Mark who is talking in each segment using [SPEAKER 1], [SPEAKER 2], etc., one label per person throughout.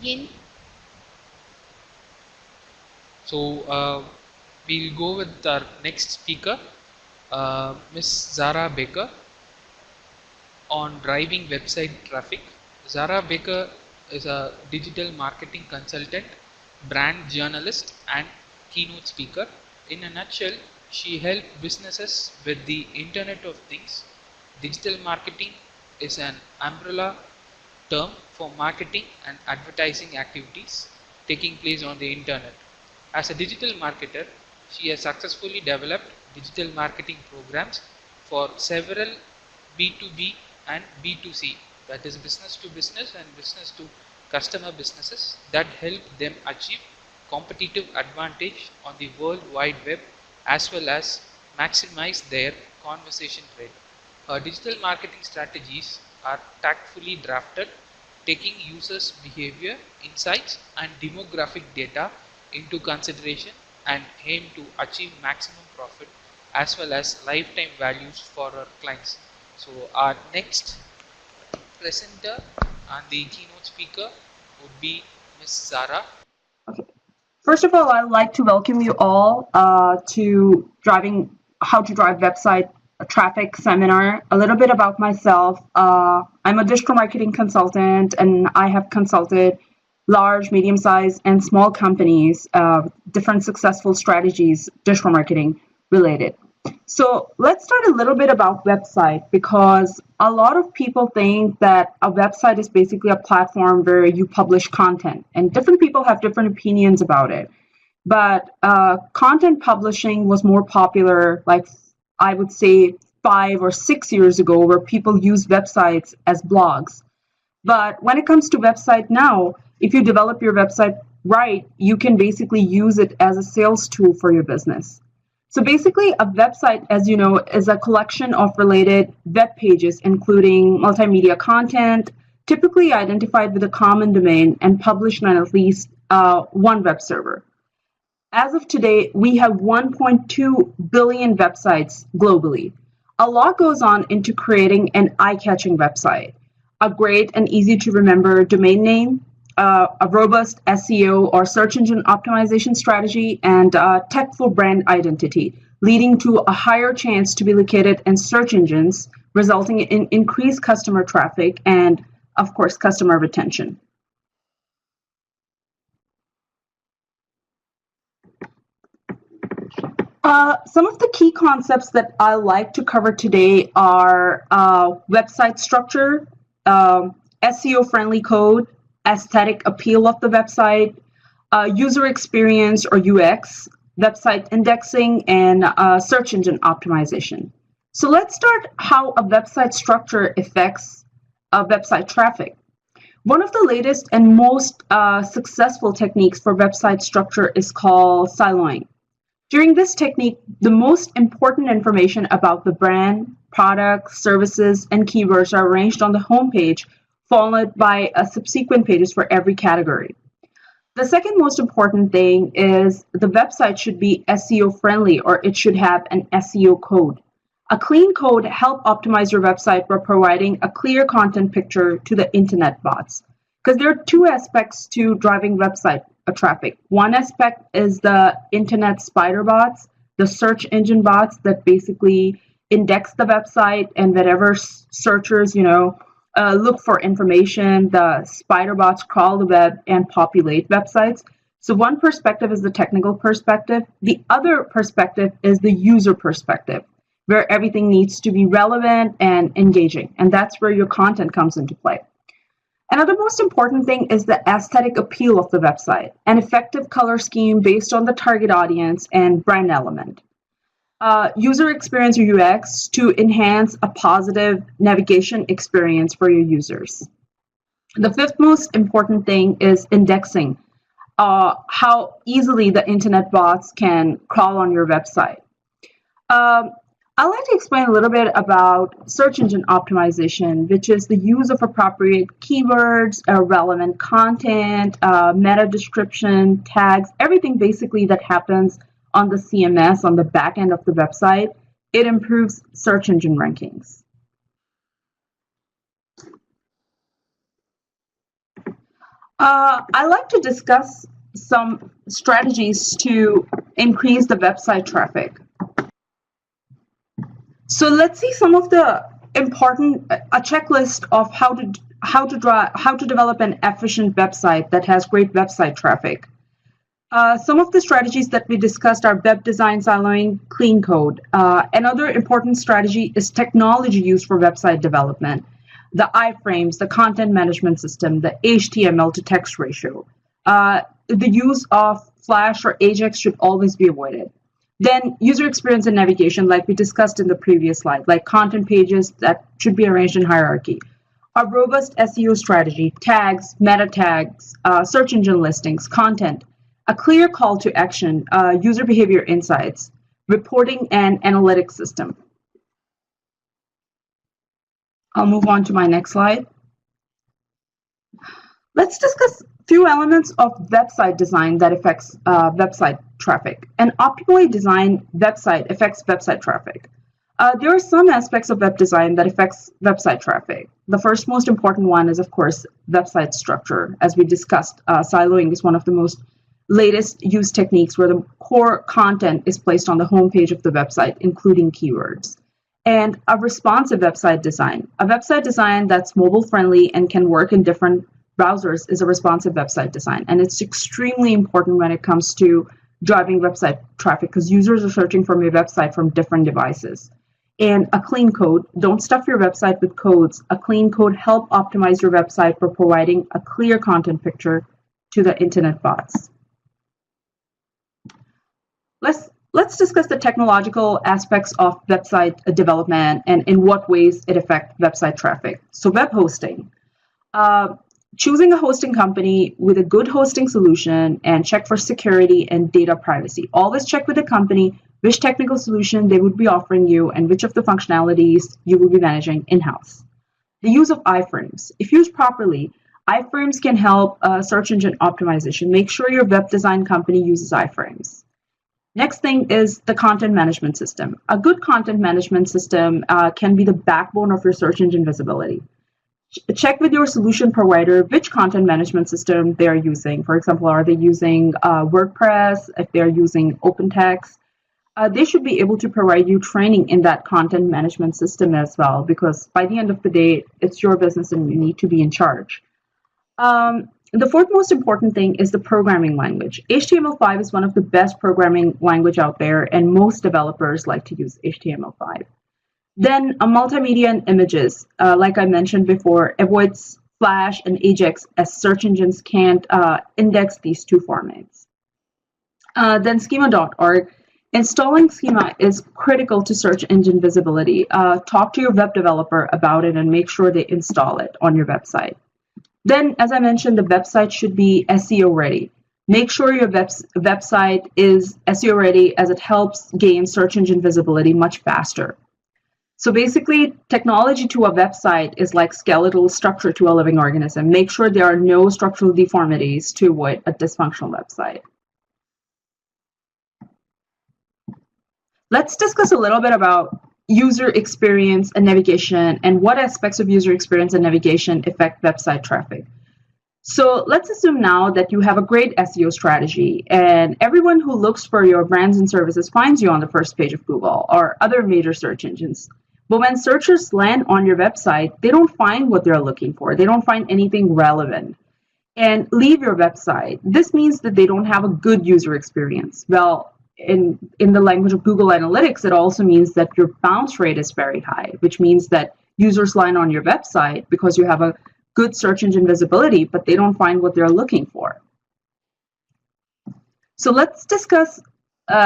[SPEAKER 1] begin?
[SPEAKER 2] So we'll go with our next speaker, Miss Zara Baker, on driving website traffic. Zara Baker is a digital marketing consultant, brand journalist, and keynote speaker. In a nutshell, she helps businesses with the Internet of Things. Digital marketing is an umbrella term for marketing and advertising activities taking place on the internet. As a digital marketer, she has successfully developed digital marketing programs for several B2B and B2C, that is business to business and business to customer businesses, that help them achieve competitive advantage on the World Wide Web as well as maximize their conversation rate. Her digital marketing strategies are tactfully drafted, taking users' behavior, insights, and demographic data into consideration and aim to achieve maximum profit as well as lifetime values for our clients. So our next presenter and the keynote speaker would be Miss Zara.
[SPEAKER 3] Okay. First of all, I'd like to welcome you all to how to drive website traffic seminar. A little bit about myself. I'm a digital marketing consultant, and I have consulted large, medium-sized, and small companies, different successful strategies, digital marketing related. So let's start a little bit about website, because a lot of people think that a website is basically a platform where you publish content, and different people have different opinions about it. But content publishing was more popular, like I would say 5 or 6 years ago, where people use websites as blogs. But when it comes to website now, if you develop your website right, you can basically use it as a sales tool for your business. So basically, a website, as you know, is a collection of related web pages, including multimedia content, typically identified with a common domain and published on at least one web server. As of today, we have 1.2 billion websites globally. A lot goes on into creating an eye-catching website. A great and easy to remember domain name, a robust SEO or search engine optimization strategy, and techful brand identity, leading to a higher chance to be located in search engines, resulting in increased customer traffic and, of course, customer retention. Some of the key concepts that I like to cover today are website structure, SEO-friendly code, aesthetic appeal of the website, user experience or UX, website indexing, and search engine optimization. So let's start how a website structure affects website traffic. One of the latest and most successful techniques for website structure is called siloing. During this technique, the most important information about the brand, products, services, and keywords are arranged on the home page, followed by subsequent pages for every category. The second most important thing is the website should be SEO friendly, or it should have an SEO code. A clean code helps optimize your website by providing a clear content picture to the internet bots. Because there are two aspects to driving website traffic. One aspect is the internet spider bots, the search engine bots that basically index the website, and whenever searchers, look for information, the spider bots crawl the web and populate websites. So one perspective is the technical perspective. The other perspective is the user perspective, where everything needs to be relevant and engaging. And that's where your content comes into play. Another most important thing is the aesthetic appeal of the website, an effective color scheme based on the target audience and brand element. User experience or UX to enhance a positive navigation experience for your users. The fifth most important thing is indexing, how easily the internet bots can crawl on your website. I'd like to explain a little bit about search engine optimization, which is the use of appropriate keywords, relevant content, meta description, tags, everything basically that happens on the CMS, on the back end of the website. It improves search engine rankings. I like to discuss some strategies to increase the website traffic. So let's see some of the important a checklist of how to develop an efficient website that has great website traffic. Some of the strategies that we discussed are web design, siloing, clean code. Another important strategy is technology used for website development. The iframes, the content management system, the HTML to text ratio. The use of Flash or Ajax should always be avoided. Then user experience and navigation, like we discussed in the previous slide, like content pages that should be arranged in hierarchy. A robust SEO strategy, tags, meta tags, search engine listings, content, a clear call to action, user behavior insights, reporting and analytics system. I'll move on to my next slide. Let's discuss a few elements of website design that affects website traffic. An optimally designed website affects website traffic. There are some aspects of web design that affects website traffic. The first most important one is, of course, website structure. As we discussed, siloing is one of the most latest used techniques where the core content is placed on the home page of the website, including keywords. And a responsive website design. A website design that's mobile friendly and can work in different browsers is a responsive website design. And it's extremely important when it comes to driving website traffic because users are searching for your website from different devices. And a clean code. Don't stuff your website with codes. A clean code help optimize your website for providing a clear content picture to the internet bots. Let's discuss the technological aspects of website development and in what ways it affects website traffic. So web hosting. Choosing a hosting company with a good hosting solution and check for security and data privacy. Always check with the company which technical solution they would be offering you and which of the functionalities you will be managing in-house. The use of iframes. If used properly, iframes can help search engine optimization. Make sure your web design company uses iframes. Next thing is the content management system. A good content management system can be the backbone of your search engine visibility. Check with your solution provider which content management system they are using. For example, are they using WordPress? If they're using OpenText, they should be able to provide you training in that content management system as well, because by the end of the day, it's your business and you need to be in charge. The fourth most important thing is the programming language. HTML5 is one of the best programming language out there, and most developers like to use HTML5. Then multimedia and images, like I mentioned before, avoids Flash and Ajax as search engines can't index these two formats. Then schema.org. Installing schema is critical to search engine visibility. Talk to your web developer about it and make sure they install it on your website. Then, as I mentioned, the website should be SEO ready. Make sure your website is SEO ready as it helps gain search engine visibility much faster. So basically, technology to a website is like skeletal structure to a living organism. Make sure there are no structural deformities to avoid a dysfunctional website. Let's discuss a little bit about user experience and navigation and what aspects of user experience and navigation affect website traffic. So let's assume now that you have a great SEO strategy and everyone who looks for your brands and services finds you on the first page of Google or other major search engines. But when searchers land on your website, they don't find what they're looking for. They don't find anything relevant and leave your website. This means that they don't have a good user experience. Well, in the language of Google Analytics, it also means that your bounce rate is very high, which means that users land on your website because you have a good search engine visibility, but they don't find what they're looking for. So let's discuss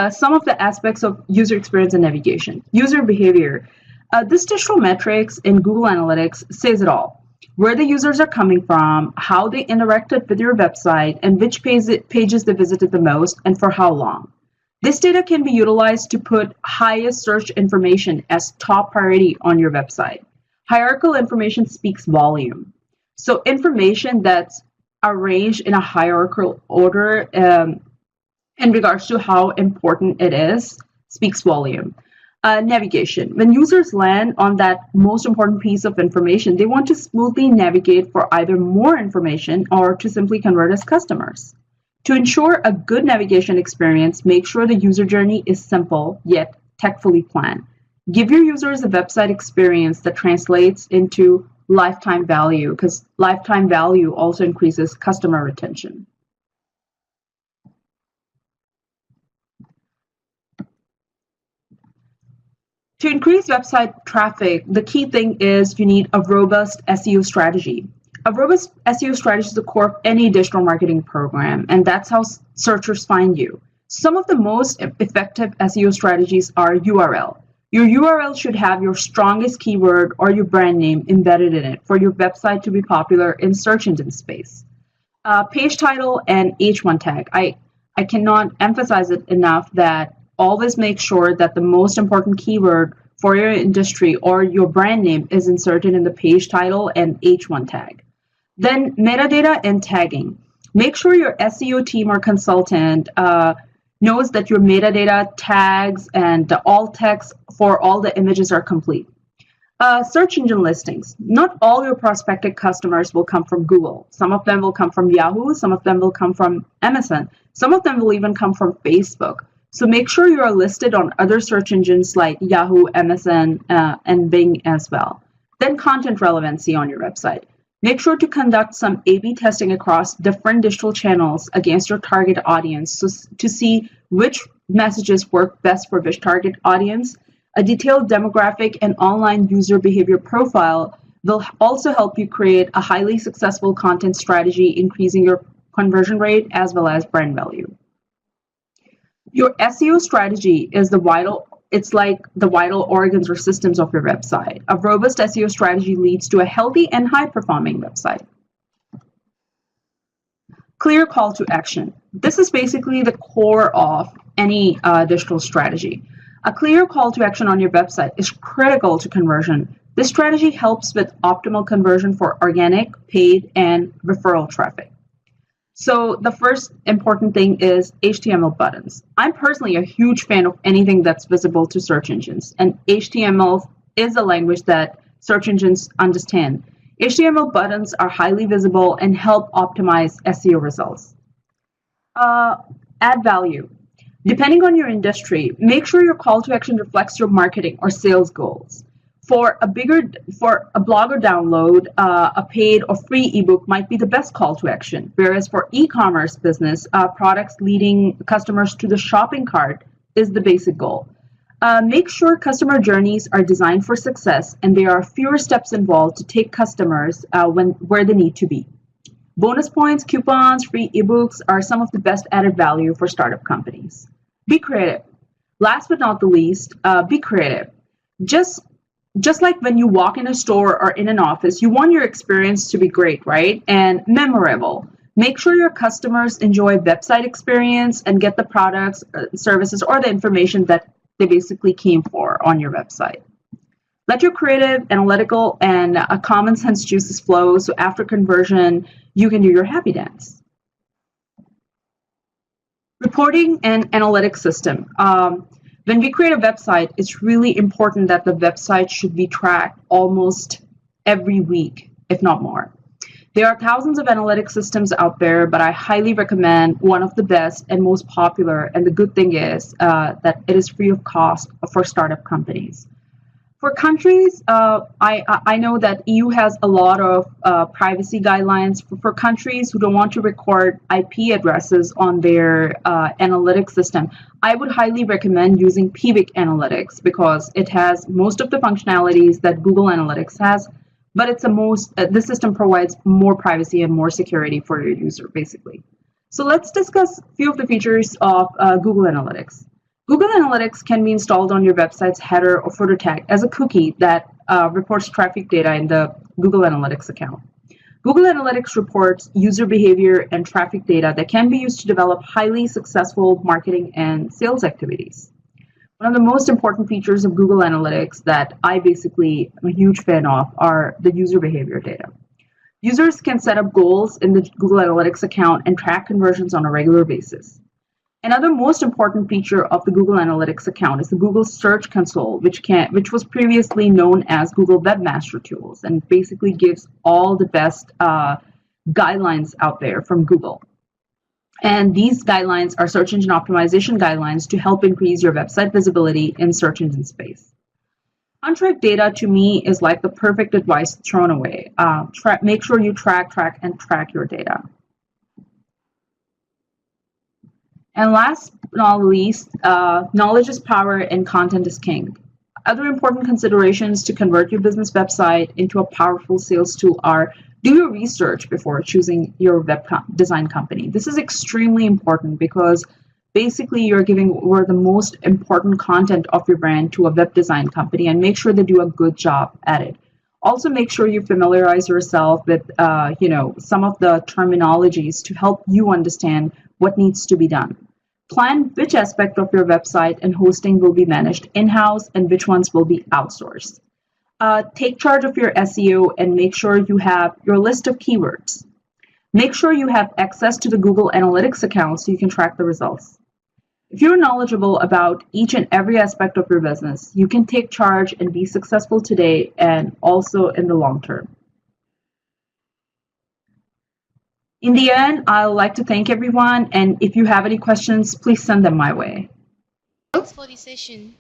[SPEAKER 3] some of the aspects of user experience and navigation. User behavior. This digital metrics in Google Analytics says it all. Where the users are coming from, how they interacted with your website, and which pages they visited the most, and for how long. This data can be utilized to put highest search information as top priority on your website. Hierarchical information speaks volume. So information that's arranged in a hierarchical order in regards to how important it is speaks volume. Navigation. When users land on that most important piece of information, they want to smoothly navigate for either more information or to simply convert as customers. To ensure a good navigation experience, make sure the user journey is simple yet tactfully planned. Give your users a website experience that translates into lifetime value, because lifetime value also increases customer retention. To increase website traffic, the key thing is you need a robust SEO strategy. A robust SEO strategy is the core of any digital marketing program, and that's how searchers find you. Some of the most effective SEO strategies are URL. Your URL should have your strongest keyword or your brand name embedded in it for your website to be popular in search engine space. Page title and H1 tag. I cannot emphasize it enough that always make sure that the most important keyword for your industry or your brand name is inserted in the page title and H1 tag. Then metadata and tagging. Make sure your SEO team or consultant knows that your metadata, tags, and the alt text for all the images are complete. Search engine listings. Not all your prospective customers will come from Google. Some of them will come from Yahoo, some of them will come from Amazon, some of them will even come from Facebook. So make sure you are listed on other search engines like Yahoo, Amazon, and Bing as well. Then content relevancy on your website. Make sure to conduct some A/B testing across different digital channels against your target audience to see which messages work best for which target audience. A detailed demographic and online user behavior profile will also help you create a highly successful content strategy, increasing your conversion rate as well as brand value. Your SEO strategy is it's like the vital organs or systems of your website. A robust SEO strategy leads to a healthy and high-performing website. Clear call to action. This is basically the core of any digital strategy. A clear call to action on your website is critical to conversion. This strategy helps with optimal conversion for organic, paid, and referral traffic. So the first important thing is HTML buttons. I'm personally a huge fan of anything that's visible to search engines, and HTML is a language that search engines understand. HTML buttons are highly visible and help optimize SEO results. Add value. Depending on your industry, make sure your call to action reflects your marketing or sales goals. For a blogger download, a paid or free ebook might be the best call to action. Whereas for e-commerce business, products leading customers to the shopping cart is the basic goal. Make sure customer journeys are designed for success and there are fewer steps involved to take customers where they need to be. Bonus points, coupons, free ebooks are some of the best added value for startup companies. Be creative. Last but not the least, be creative. Just like when you walk in a store or in an office, you want your experience to be great, right? And memorable. Make sure your customers enjoy website experience and get the products, services, or the information that they basically came for on your website. Let your creative, analytical, and common sense juices flow so after conversion, you can do your happy dance. Reporting and analytics system. When we create a website, it's really important that the website should be tracked almost every week, if not more. There are thousands of analytics systems out there, but I highly recommend one of the best and most popular. And the good thing is that it is free of cost for startup companies. For countries, I know that EU has a lot of privacy guidelines. For countries who don't want to record IP addresses on their analytics system, I would highly recommend using Piwik Analytics because it has most of the functionalities that Google Analytics has, but the system provides more privacy and more security for your user, basically. So let's discuss a few of the features of Google Analytics. Google Analytics can be installed on your website's header or footer tag as a cookie that reports traffic data in the Google Analytics account. Google Analytics reports user behavior and traffic data that can be used to develop highly successful marketing and sales activities. One of the most important features of Google Analytics that I basically am a huge fan of are the user behavior data. Users can set up goals in the Google Analytics account and track conversions on a regular basis. Another most important feature of the Google Analytics account is the Google Search Console, which was previously known as Google Webmaster Tools, and basically gives all the best guidelines out there from Google. And these guidelines are search engine optimization guidelines to help increase your website visibility in search engine space. Untracked data to me is like the perfect advice thrown away. Make sure you track your data. And last but not least, knowledge is power and content is king. Other important considerations to convert your business website into a powerful sales tool are: do your research before choosing your design company. This is extremely important because basically you're giving over the most important content of your brand to a web design company, and make sure they do a good job at it. Also, make sure you familiarize yourself with some of the terminologies to help you understand what needs to be done. Plan which aspect of your website and hosting will be managed in-house and which ones will be outsourced. Take charge of your SEO and make sure you have your list of keywords. Make sure you have access to the Google Analytics account so you can track the results. If you're knowledgeable about each and every aspect of your business, you can take charge and be successful today and also in the long term. In the end, I'd like to thank everyone, and if you have any questions, please send them my way.
[SPEAKER 1] Thanks for the session.